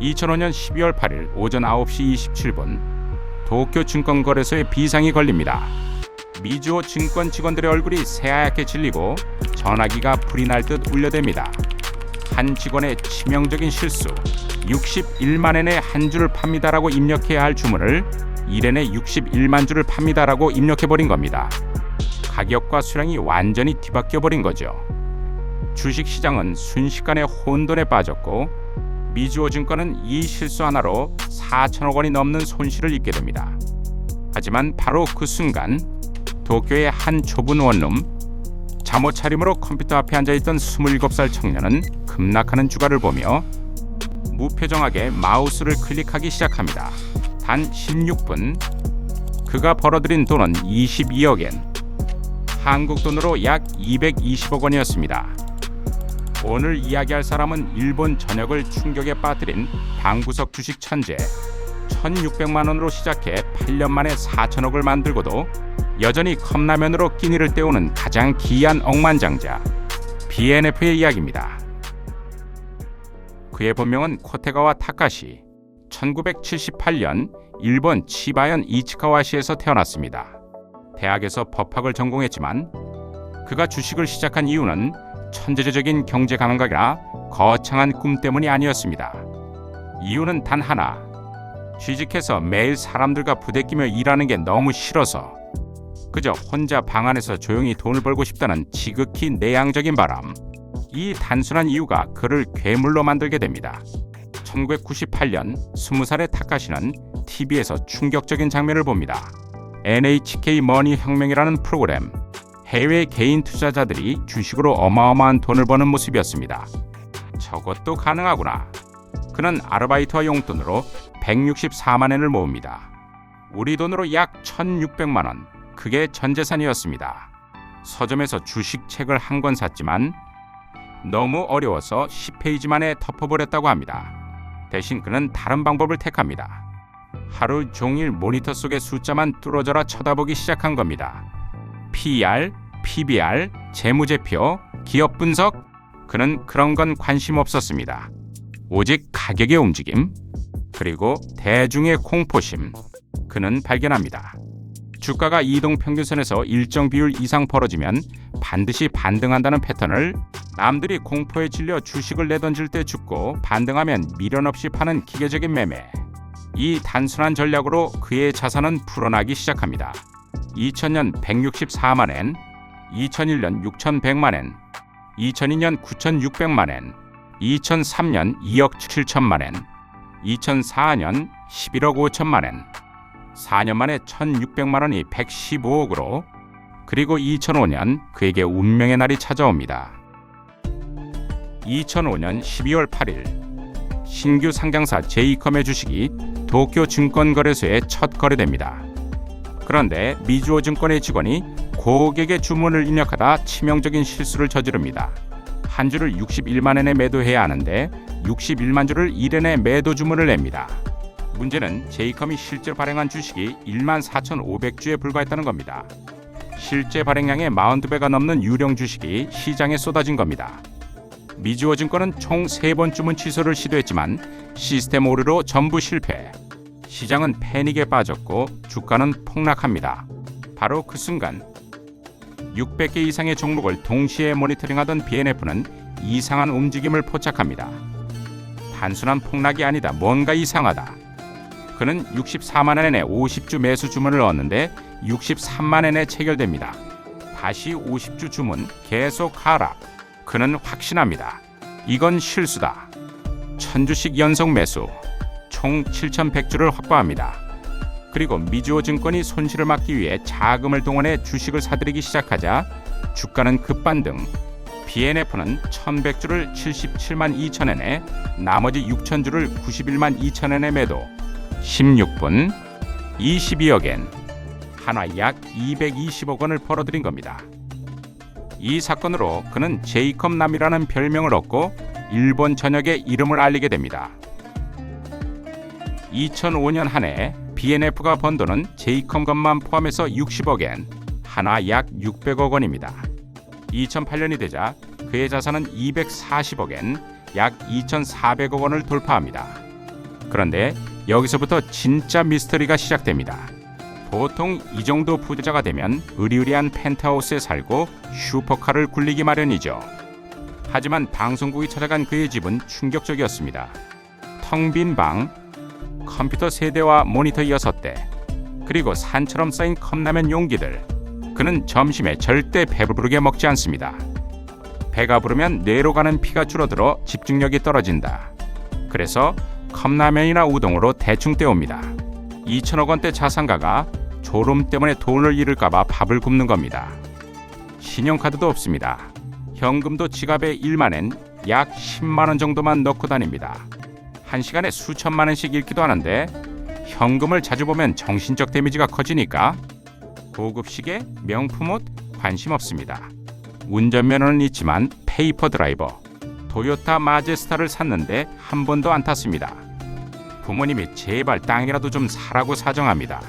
2005년 12월 8일 오전 9시 27분 도쿄 증권거래소에 비상이 걸립니다. 미주호 증권 직원들의 얼굴이 새하얗게 질리고 전화기가 불이 날 듯 울려댑니다. 한 직원의 치명적인 실수, 61만 엔에 한 주를 팝니다라고 입력해야 할 주문을 1엔에 61만 주를 팝니다라고 입력해버린 겁니다. 가격과 수량이 완전히 뒤바뀌어버린 거죠. 주식시장은 순식간에 혼돈에 빠졌고 미주호 증권은 이 실수 하나로 4천억 원이 넘는 손실을 입게 됩니다. 하지만 바로 그 순간 도쿄의 한 좁은 원룸, 잠옷 차림으로 컴퓨터 앞에 앉아있던 27살 청년은 급락하는 주가를 보며 무표정하게 마우스를 클릭하기 시작합니다. 단 16분 그가 벌어들인 돈은 22억 엔, 한국 돈으로 약 220억 원이었습니다. 오늘 이야기할 사람은 일본 전역을 충격에 빠뜨린 방구석 주식 천재, 1,600만 원으로 시작해 8년 만에 4천억을 만들고도 여전히 컵라면으로 끼니를 때우는 가장 기이한 억만장자 BNF의 이야기입니다. 그의 본명은 코테가와 타카시, 1978년 일본 치바현 이치카와시에서 태어났습니다. 대학에서 법학을 전공했지만 그가 주식을 시작한 이유는 천재적인 경제 감각이나 거창한 꿈 때문이 아니었습니다. 이유는 단 하나, 취직해서 매일 사람들과 부대끼며 일하는 게 너무 싫어서 그저 혼자 방 안에서 조용히 돈을 벌고 싶다는 지극히 내향적인 바람. 이 단순한 이유가 그를 괴물로 만들게 됩니다. 1998년 20살의 타카시는 TV에서 충격적인 장면을 봅니다. NHK 머니 혁명이라는 프로그램, 해외 개인 투자자들이 주식으로 어마어마한 돈을 버는 모습이었습니다. 저것도 가능하구나. 그는 아르바이트와 용돈으로 164만 엔을 모읍니다. 우리 돈으로 약 1,600만 원, 그게 전 재산이었습니다. 서점에서 주식책을 한 권 샀지만 너무 어려워서 10페이지 만에 덮어버렸다고 합니다. 대신 그는 다른 방법을 택합니다. 하루 종일 모니터 속의 숫자만 뚫어져라 쳐다보기 시작한 겁니다. PR, PBR, 재무제표, 기업 분석, 그는 그런 건 관심 없었습니다. 오직 가격의 움직임, 그리고 대중의 공포심, 그는 발견합니다. 주가가 이동평균선에서 일정 비율 이상 벌어지면 반드시 반등한다는 패턴을 남들이 공포에 질려 주식을 내던질 때 죽고 반등하면 미련 없이 파는 기계적인 매매. 이 단순한 전략으로 그의 자산은 불어나기 시작합니다. 2000년 164만 엔, 2001년 6100만 엔, 2002년 9600만 엔, 2003년 2억 7천만 엔, 2004년 11억 5천만 엔, 4년 만에 1,600만 원이 115억으로, 그리고 2005년 그에게 운명의 날이 찾아옵니다. 2005년 12월 8일 신규 상장사 제이컴의 주식이 도쿄 증권거래소에 첫 거래됩니다. 그런데 미주호 증권의 직원이 고객의 주문을 입력하다 치명적인 실수를 저지릅니다. 한 주를 61만 엔에 매도해야 하는데 61만 주를 1엔에 매도 주문을 냅니다. 문제는 제이컴이 실제 발행한 주식이 14,500주에 불과했다는 겁니다. 실제 발행량의 40배가 넘는 유령 주식이 시장에 쏟아진 겁니다. 미주호 증권은 총 3번 주문 취소를 시도했지만 시스템 오류로 전부 실패. 시장은 패닉에 빠졌고 주가는 폭락합니다. 바로 그 순간 600개 이상의 종목을 동시에 모니터링하던 BNF는 이상한 움직임을 포착합니다. 단순한 폭락이 아니다. 뭔가 이상하다. 그는 64만 엔에 50주 매수 주문을 얻는데 63만 엔에 체결됩니다. 다시 50주 주문, 계속 하락. 그는 확신합니다. 이건 실수다. 1000주씩 연속 매수, 총 7100주를 확보합니다. 그리고 미주호 증권이 손실을 막기 위해 자금을 동원해 주식을 사들이기 시작하자 주가는 급반등. BNF는 1100주를 77만 2천엔에 나머지 6000주를 91만 2천엔에 매도. 16분 22억 엔, 한화 약 220억 원을 벌어들인 겁니다. 이 사건으로 그는 제이컴남이라는 별명을 얻고 일본 전역에 이름을 알리게 됩니다. 2005년 한 해 BNF가 번 돈은 제이컴 것만 포함해서 60억 엔, 한화 약 600억 원입니다. 2008년이 되자 그의 자산은 240억 엔, 약 2,400억 원을 돌파합니다. 그런데 여기서부터 진짜 미스터리가 시작됩니다. 보통 이 정도 부자가 되면 으리으리한 펜트하우스에 살고 슈퍼카를 굴리기 마련이죠. 하지만 방송국이 찾아간 그의 집은 충격적이었습니다. 텅 빈 방, 컴퓨터 3대와 모니터 6대, 그리고 산처럼 쌓인 컵라면 용기들. 그는 점심에 절대 배부르게 먹지 않습니다. 배가 부르면 뇌로 가는 피가 줄어들어 집중력이 떨어진다. 그래서 컵라면이나 우동으로 대충 때웁니다. 2천억 원대 자산가가 졸음 때문에 돈을 잃을까봐 밥을 굶는 겁니다. 신용카드도 없습니다. 현금도 지갑에 1만엔 약 10만 원 정도만 넣고 다닙니다. 한 시간에 수천만 원씩 잃기도 하는데 현금을 자주 보면 정신적 데미지가 커지니까 고급 시계, 명품 옷 관심 없습니다. 운전면허는 있지만 페이퍼 드라이버, 토요타 마제스타를 샀는데 한 번도 안 탔습니다. 부모님이 제발 땅이라도 좀 사라고 사정합니다.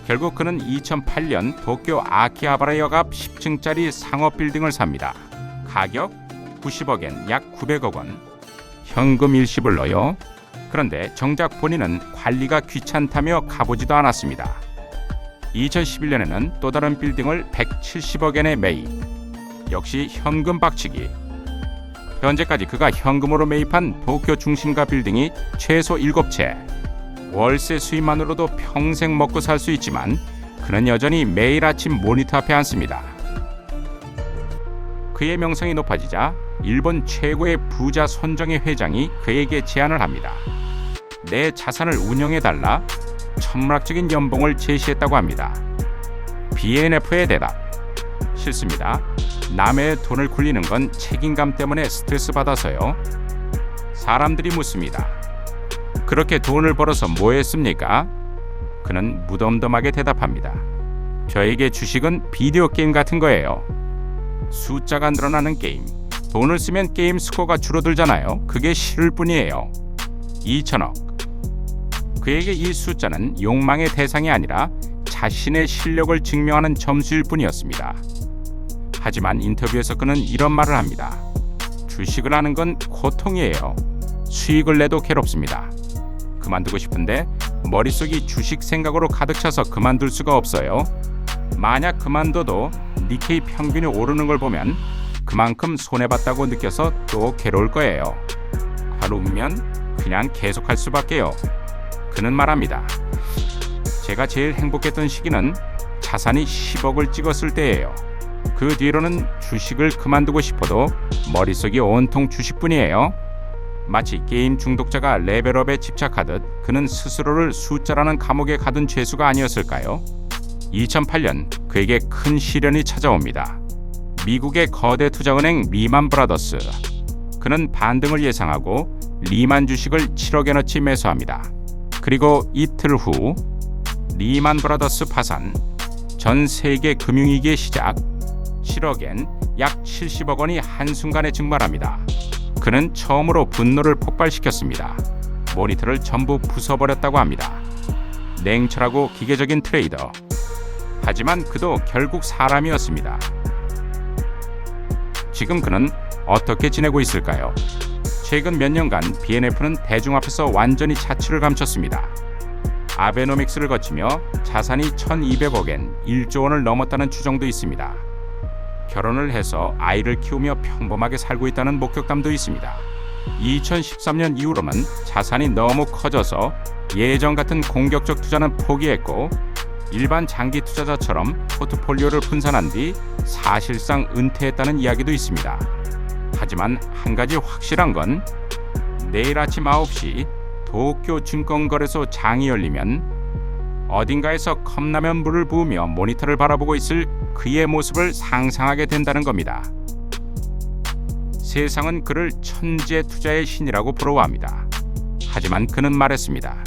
결국 그는 2008년 도쿄 아키하바라역 앞 10층짜리 상업 빌딩을 삽니다. 가격 90억엔 약 900억 원. 현금 일시불 넣어요. 그런데 정작 본인은 관리가 귀찮다며 가보지도 않았습니다. 2011년에는 또 다른 빌딩을 170억엔에 매입. 역시 현금 박치기. 현재까지 그가 현금으로 매입한 도쿄 중심가 빌딩이 최소 7채. 월세 수입만으로도 평생 먹고 살 수 있지만 그는 여전히 매일 아침 모니터 앞에 앉습니다. 그의 명성이 높아지자 일본 최고의 부자 손정의 회장이 그에게 제안을 합니다. 내 자산을 운영해달라 천문학적인 연봉을 제시했다고 합니다. BNF의 대답. 싫습니다. 남의 돈을 굴리는 건 책임감 때문에 스트레스 받아서요. 사람들이 묻습니다. 그렇게 돈을 벌어서 뭐 했습니까? 그는 무덤덤하게 대답합니다. 저에게 주식은 비디오 게임 같은 거예요. 숫자가 늘어나는 게임. 돈을 쓰면 게임 스코어가 줄어들잖아요. 그게 싫을 뿐이에요. 2천억. 그에게 이 숫자는 욕망의 대상이 아니라 자신의 실력을 증명하는 점수일 뿐이었습니다. 하지만 인터뷰에서 그는 이런 말을 합니다. 주식을 하는 건 고통이에요. 수익을 내도 괴롭습니다. 그만두고 싶은데 머릿속이 주식 생각으로 가득 차서 그만둘 수가 없어요. 만약 그만둬도 니케이 평균이 오르는 걸 보면 그만큼 손해봤다고 느껴서 또 괴로울 거예요. 하루면 그냥 계속할 수밖에요. 그는 말합니다. 제가 제일 행복했던 시기는 자산이 10억을 찍었을 때예요. 그 뒤로는 주식을 그만두고 싶어도 머릿속이 온통 주식뿐이에요. 마치 게임 중독자가 레벨업에 집착하듯 그는 스스로를 숫자라는 감옥에 가둔 죄수가 아니었을까요? 2008년 그에게 큰 시련이 찾아옵니다. 미국의 거대 투자은행 리만 브라더스. 그는 반등을 예상하고 리만 주식을 7억엔어치 매수합니다. 그리고 이틀 후 리만 브라더스 파산, 전 세계 금융위기의 시작, 7억엔 약 70억 원이 한순간에 증발합니다. 그는 처음으로 분노를 폭발시켰습니다. 모니터를 전부 부숴버렸다고 합니다. 냉철하고 기계적인 트레이더. 하지만 그도 결국 사람이었습니다. 지금 그는 어떻게 지내고 있을까요? 최근 몇 년간 BNF는 대중 앞에서 완전히 자취를 감췄습니다. 아베노믹스를 거치며 자산이 1200억엔 1조 원을 넘었다는 추정도 있습니다. 결혼을 해서 아이를 키우며 평범하게 살고 있다는 목격담도 있습니다. 2013년 이후로는 자산이 너무 커져서 예전 같은 공격적 투자는 포기했고 일반 장기 투자자처럼 포트폴리오를 분산한 뒤 사실상 은퇴했다는 이야기도 있습니다. 하지만 한 가지 확실한 건 내일 아침 9시 도쿄 증권거래소 장이 열리면 어딘가에서 컵라면 물을 부으며 모니터를 바라보고 있을 그의 모습을 상상하게 된다는 겁니다. 세상은 그를 천재 투자의 신이라고 부러워합니다. 하지만 그는 말했습니다.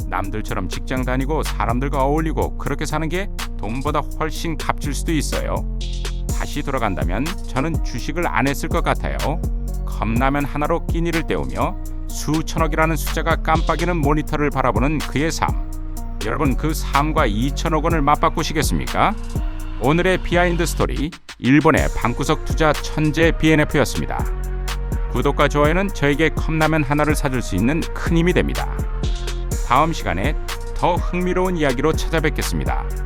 남들처럼 직장 다니고 사람들과 어울리고 그렇게 사는 게 돈보다 훨씬 값질 수도 있어요. 다시 돌아간다면 저는 주식을 안 했을 것 같아요. 컵라면 하나로 끼니를 때우며 수천억이라는 숫자가 깜빡이는 모니터를 바라보는 그의 삶. 여러분 그 삶과 2천억 원을 맞바꾸시겠습니까? 오늘의 비하인드 스토리, 일본의 방구석 투자 천재 BNF였습니다. 구독과 좋아요는 저에게 컵라면 하나를 사줄 수 있는 큰 힘이 됩니다. 다음 시간에 더 흥미로운 이야기로 찾아뵙겠습니다.